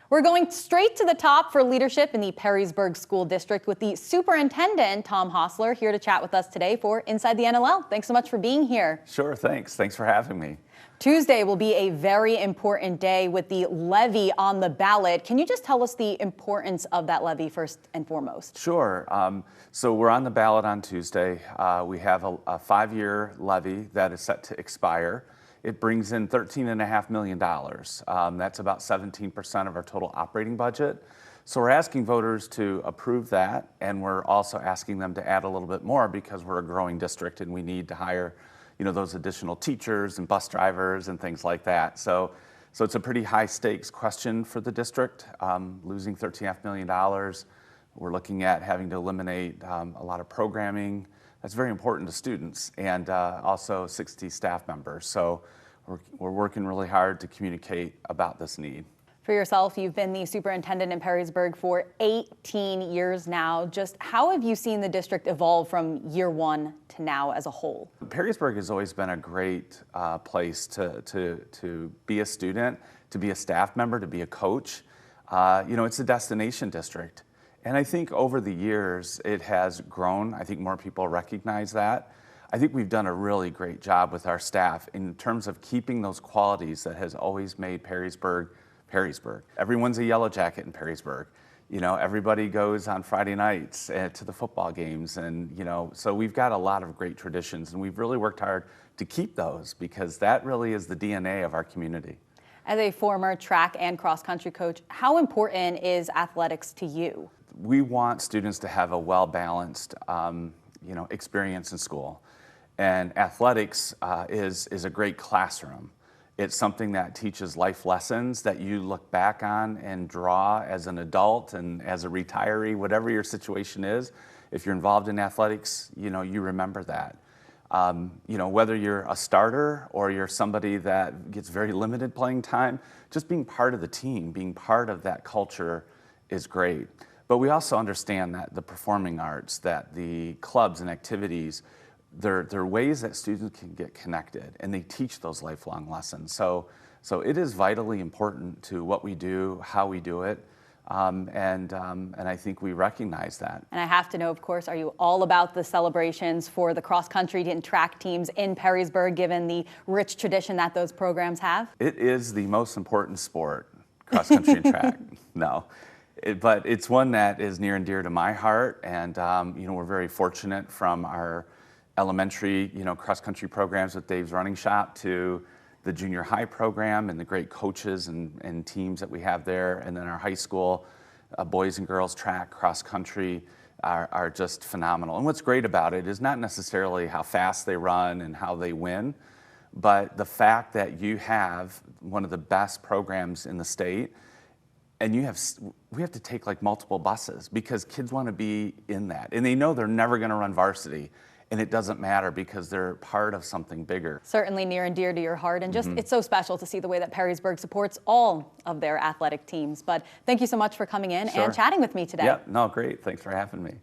We're going straight to the top for leadership in the Perrysburg School District with the Superintendent, Tom Hosler, here to chat with us today for Inside the NLL. Thanks so much for being here. Sure, thanks. Thanks for having me. Tuesday will be a very important day with the levy on the ballot. Can you just tell us the importance of that levy first and foremost? Sure. So we're on the ballot on Tuesday. We have a 5-year levy that is set to expire. It brings in $13.5 million. That's about 17% of our total operating budget. So we're asking voters to approve that, and we're also asking them to add a little bit more because we're a growing district and we need to hire, those additional teachers and bus drivers and things like that. So it's a pretty high stakes question for the district. Losing $13.5 million. We're looking at having to eliminate a lot of programming. That's very important to students, and also 60 staff members. So we're working really hard to communicate about this need. For yourself, you've been the superintendent in Perrysburg for 18 years now. Just how have you seen the district evolve from year one to now as a whole? Perrysburg has always been a great place to be a student, to be a staff member, to be a coach. It's a destination district. And I think over the years, it has grown. I think more people recognize that. I think we've done a really great job with our staff in terms of keeping those qualities that has always made Perrysburg, Perrysburg. Everyone's a yellow jacket in Perrysburg. Everybody goes on Friday nights to the football games. And, so we've got a lot of great traditions, and we've really worked hard to keep those because that really is the DNA of our community. As a former track and cross-country coach, how important is athletics to you? We want students to have a well-balanced, experience in school. And athletics is a great classroom. It's something that teaches life lessons that you look back on and draw as an adult and as a retiree, whatever your situation is. If you're involved in athletics, you remember that. Whether you're a starter or you're somebody that gets very limited playing time, just being part of the team, being part of that culture is great. But we also understand that the performing arts, that the clubs and activities, they're ways that students can get connected, and they teach those lifelong lessons. So it is vitally important to what we do, how we do it, and I think we recognize that. And I have to know, of course, are you all about the celebrations for the cross-country and track teams in Perrysburg, given the rich tradition that those programs have? It is the most important sport, cross-country and track. No. But it's one that is near and dear to my heart, and we're very fortunate from our elementary, cross-country programs with Dave's Running Shop to the junior high program and the great coaches and teams that we have there, and then our high school boys and girls track, cross-country are just phenomenal. And what's great about it is not necessarily how fast they run and how they win, but the fact that you have one of the best programs in the state. And we have to take like multiple buses because kids want to be in that. And they know they're never going to run varsity. And it doesn't matter because they're part of something bigger. Certainly near and dear to your heart. And just it's so special to see the way that Perrysburg supports all of their athletic teams. But thank you so much for coming in and chatting with me today. Yeah, no, great. Thanks for having me.